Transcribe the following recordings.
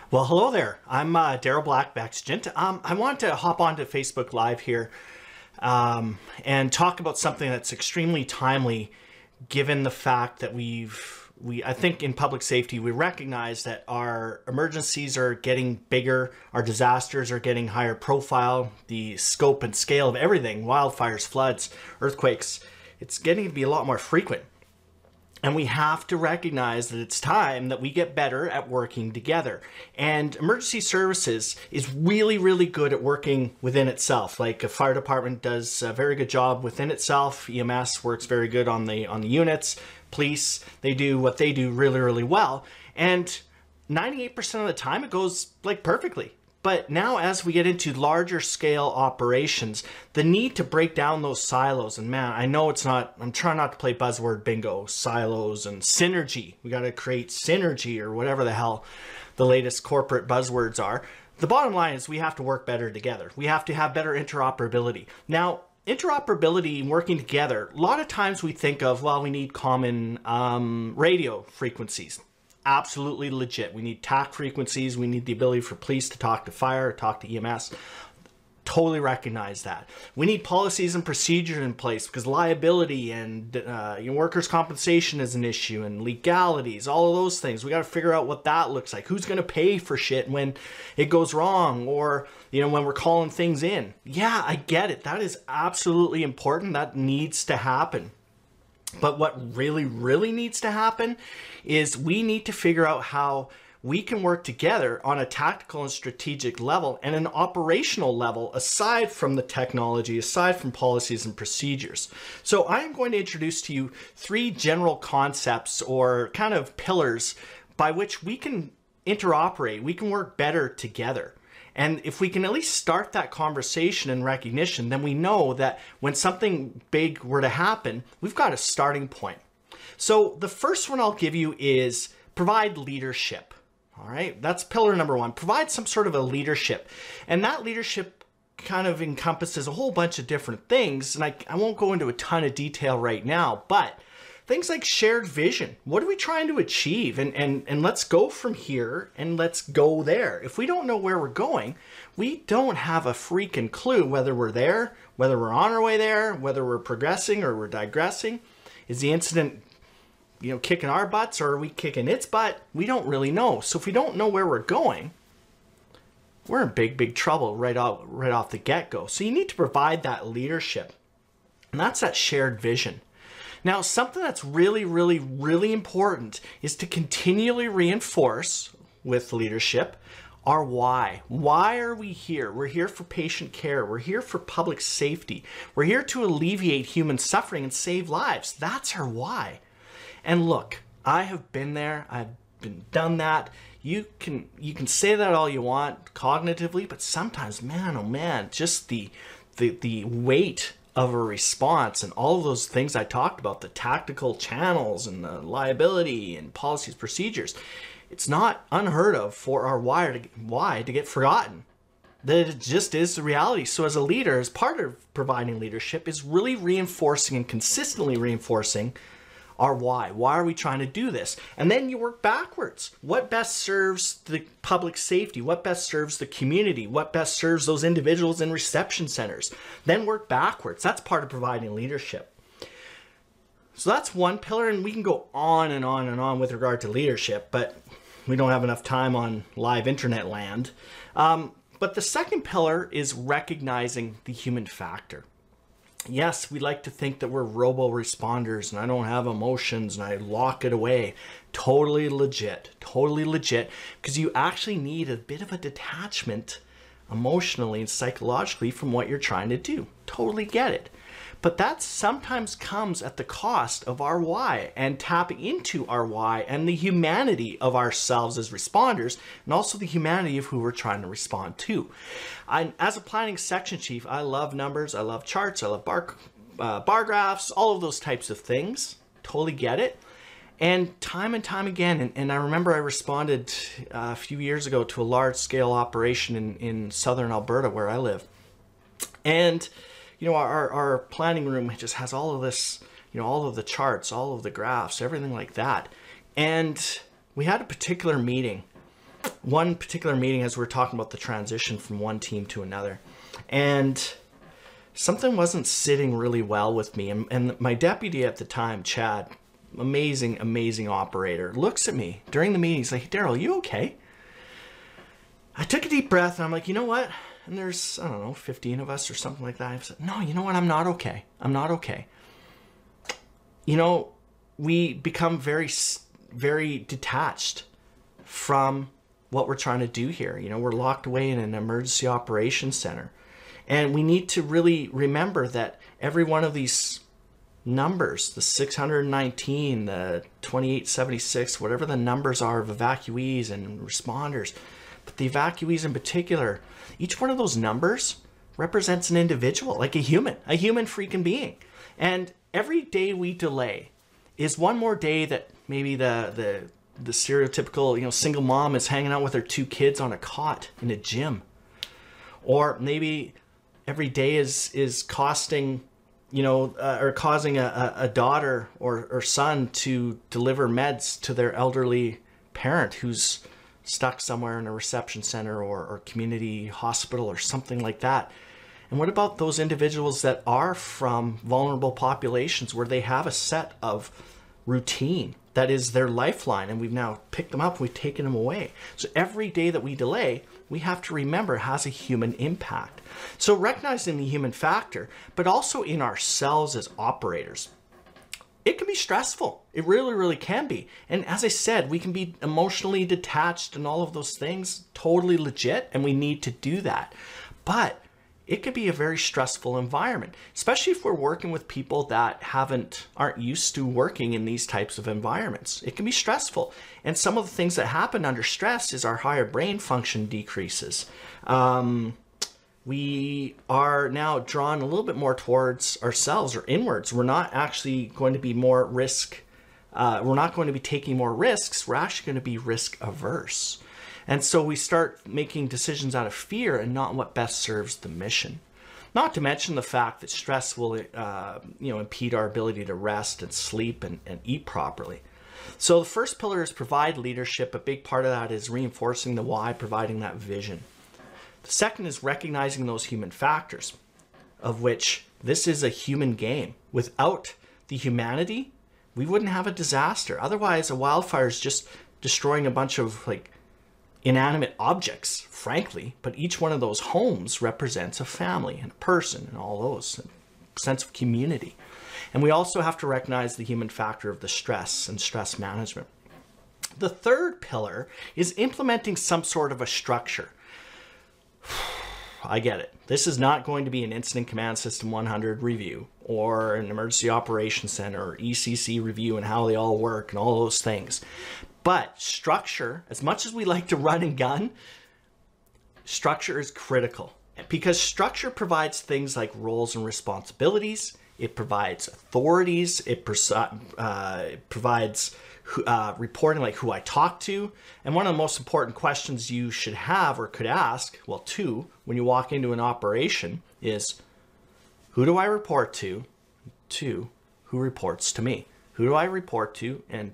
Well, hello there. I'm Daryl Blackback's. I want to hop onto Facebook Live here and talk about something that's extremely timely, given the fact that I think in public safety, we recognize that our emergencies are getting bigger, our disasters are getting higher profile, the scope and scale of everything, wildfires, floods, earthquakes, it's getting to be a lot more frequent. And we have to recognize that it's time that we get better at working together. And emergency services is really, really good at working within itself. Like a fire department does a very good job within itself. EMS works very good on the units. Police, they do what they do really, really well. And 98% of the time it goes like perfectly. But now as we get into larger scale operations, the need to break down those silos, and man, I know it's not, I'm trying not to play buzzword bingo, silos and synergy. We got to create synergy or whatever the hell the latest corporate buzzwords are. The bottom line is we have to work better together. We have to have better interoperability. Now, interoperability and working together, a lot of times we think of, well, we need common radio frequencies. Absolutely legit. We need TAC frequencies. We need the ability for police to talk to fire, talk to EMS. Totally recognize that. We need policies and procedures in place because liability and workers' compensation is an issue, and legalities, all of those things. We got to figure out what that looks like. Who's going to pay for shit when it goes wrong, or when we're calling things in. Yeah, I get it. That is absolutely important. That needs to happen. But what really, really needs to happen is we need to figure out how we can work together on a tactical and strategic level and an operational level aside from the technology, aside from policies and procedures. So I'm going to introduce to you three general concepts or kind of pillars by which we can interoperate, we can work better together. And if we can at least start that conversation and recognition, then we know that when something big were to happen, we've got a starting point. So the first one I'll give you is provide leadership. All right, that's pillar number one. Provide some sort of a leadership. And that leadership kind of encompasses a whole bunch of different things. And I won't go into a ton of detail right now, but things like shared vision. What are we trying to achieve? And let's go from here and let's go there. If we don't know where we're going, we don't have a freaking clue whether we're there, whether we're on our way there, whether we're progressing or we're digressing. Is the incident, kicking our butts or are we kicking its butt? We don't really know. So if we don't know where we're going, we're in big, big trouble right off the get-go. So you need to provide that leadership. And that's that shared vision. Now, something that's really, really, really important is to continually reinforce with leadership our why. Why are we here? We're here for patient care. We're here for public safety. We're here to alleviate human suffering and save lives. That's our why. And look, I have been there. I've done that. You can say that all you want cognitively, but sometimes, man, oh man, just the weight of a response and all of those things I talked about, the tactical channels and the liability and policies, procedures, it's not unheard of for our why to get forgotten. That it just is the reality. So as a leader, as part of providing leadership, is really reinforcing and consistently reinforcing our why. Why are we trying to do this? And then you work backwards. What best serves the public safety? What best serves the community? What best serves those individuals in reception centers? Then work backwards. That's part of providing leadership. So that's one pillar, and we can go on and on and on with regard to leadership, but we don't have enough time on live internet land. But the second pillar is recognizing the human factor. Yes, we like to think that we're robo-responders and I don't have emotions and I lock it away. Totally legit, because you actually need a bit of a detachment emotionally and psychologically from what you're trying to do. Totally get it. But that sometimes comes at the cost of our why, and tapping into our why and the humanity of ourselves as responders, and also the humanity of who we're trying to respond to. As a planning section chief, I love numbers, I love charts, I love bar graphs, all of those types of things. Totally get it. And time again, and I remember I responded a few years ago to a large-scale operation in southern Alberta where I live. And our planning room just has all of this, all of the charts, all of the graphs, everything like that. And we had a particular meeting one particular meeting as we were talking about the transition from one team to another, and something wasn't sitting really well with me. And my deputy at the time, Chad, amazing operator, looks at me during the meeting. He's like, Daryl, you okay? I took a deep breath and I'm like, you know what? And there's, I don't know, 15 of us or something like that. I said, no, you know what? I'm not okay. I'm not okay. You know, we become very, very detached from what we're trying to do here. You know, we're locked away in an emergency operations center. And we need to really remember that every one of these numbers, the 619, the 2876, whatever the numbers are of evacuees and responders, but the evacuees in particular, each one of those numbers represents an individual, like a human freaking being. And every day we delay is one more day that maybe the stereotypical, you know, single mom is hanging out with her 2 kids on a cot in a gym. Or maybe every day is costing, you know, or causing a daughter or son to deliver meds to their elderly parent who's stuck somewhere in a reception center or community hospital or something like that. And what about those individuals that are from vulnerable populations where they have a set of routine that is their lifeline, and we've now picked them up, we've taken them away. So every day that we delay, we have to remember it has a human impact. So recognizing the human factor, but also in ourselves as operators. It can be stressful. It really, really can be. And as I said, we can be emotionally detached and all of those things, totally legit, and we need to do that. But it could be a very stressful environment, especially if we're working with people that aren't used to working in these types of environments. It can be stressful. And some of the things that happen under stress is our higher brain function decreases. We are now drawn a little bit more towards ourselves or inwards. We're not actually going to be more risk. We're not going to be taking more risks. We're actually going to be risk averse. And so we start making decisions out of fear and not what best serves the mission. Not to mention the fact that stress will impede our ability to rest and sleep and eat properly. So the first pillar is provide leadership. A big part of that is reinforcing the why, providing that vision. The second is recognizing those human factors, of which this is a human game. Without the humanity, we wouldn't have a disaster. Otherwise, a wildfire is just destroying a bunch of inanimate objects, frankly, but each one of those homes represents a family and a person and all those, a sense of community. And we also have to recognize the human factor of the stress and stress management. The third pillar is implementing some sort of a structure. I get it. This is not going to be an Incident Command System 100 review or an Emergency Operations Center or ECC review and how they all work and all those things. But structure, as much as we like to run and gun, structure is critical because structure provides things like roles and responsibilities. It provides authorities. It provides reporting, like who I talk to. And one of the most important questions you should have or could ask, well, two, when you walk into an operation is, who do I report to? Two, who reports to me? Who do I report to? And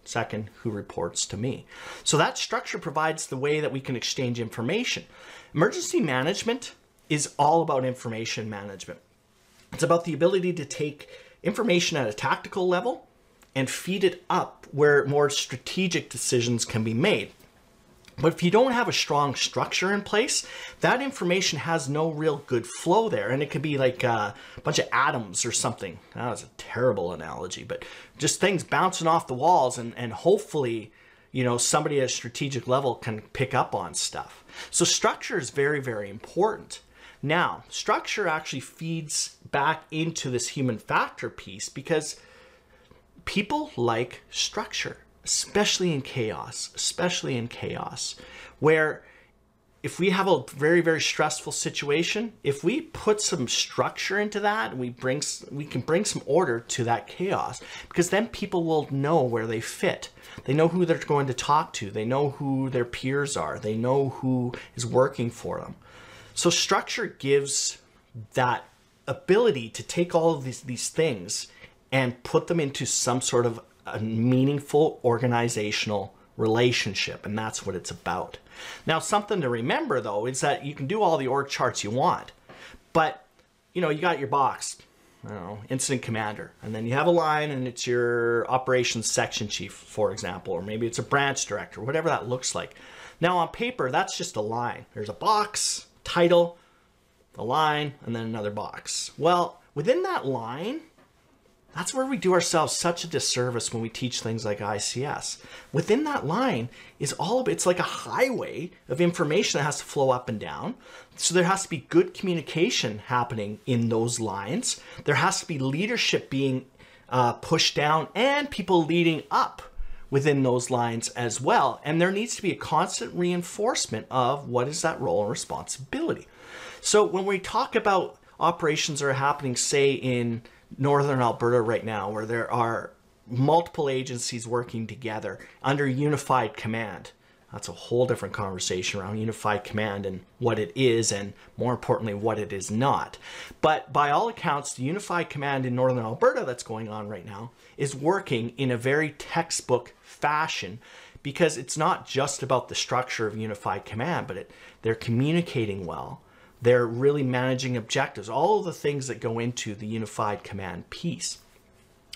second, who reports to me? So that structure provides the way that we can exchange information. Emergency management is all about information management. It's about the ability to take information at a tactical level and feed it up where more strategic decisions can be made. But if you don't have a strong structure in place, that information has no real good flow there. And it could be like a bunch of atoms or something. That was a terrible analogy, but just things bouncing off the walls and hopefully, somebody at a strategic level can pick up on stuff. So structure is very, very important. Now, structure actually feeds back into this human factor piece because people like structure, especially in chaos, where if we have a very, very stressful situation, if we put some structure into that, we can bring some order to that chaos, because then people will know where they fit. They know who they're going to talk to. They know who their peers are. They know who is working for them. So structure gives that ability to take all of these things and put them into some sort of a meaningful organizational relationship, and that's what it's about. Now, something to remember though is that you can do all the org charts you want, but you know, you got your box, I don't know, incident commander, and then you have a line and it's your operations section chief, for example, or maybe it's a branch director, whatever that looks like. Now on paper, that's just a line. There's a box, title, a line, and then another box. Well, within that line, that's where we do ourselves such a disservice when we teach things like ICS. Within that line is it's like a highway of information that has to flow up and down. So there has to be good communication happening in those lines. There has to be leadership being pushed down and people leading up within those lines as well. And there needs to be a constant reinforcement of what is that role and responsibility. So when we talk about operations that are happening, say in Northern Alberta right now, where there are multiple agencies working together under unified command. That's a whole different conversation around unified command and what it is, and more importantly, what it is not. But by all accounts, the unified command in Northern Alberta that's going on right now is working in a very textbook fashion, because it's not just about the structure of unified command, but they're communicating well. They're really managing objectives, all of the things that go into the unified command piece.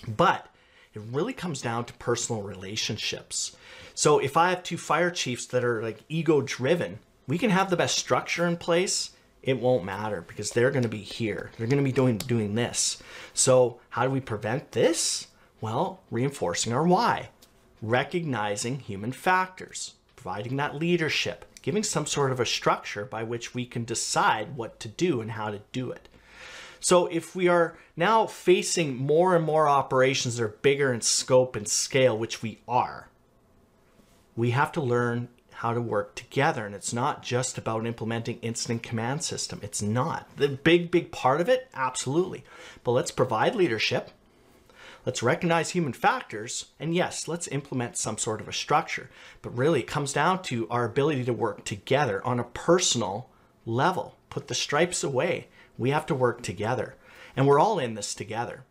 But it really comes down to personal relationships. So if I have two fire chiefs that are like ego driven, we can have the best structure in place. It won't matter because they're going to be here. They're going to be doing this. So how do we prevent this? Well, reinforcing our why, recognizing human factors, providing that leadership, giving some sort of a structure by which we can decide what to do and how to do it. So if we are now facing more and more operations that are bigger in scope and scale, which we are, we have to learn how to work together. And it's not just about implementing incident command system. It's not. The big part of it, absolutely. But let's provide leadership. Let's recognize human factors, and yes, let's implement some sort of a structure. But really, it comes down to our ability to work together on a personal level. Put the stripes away. We have to work together, and we're all in this together.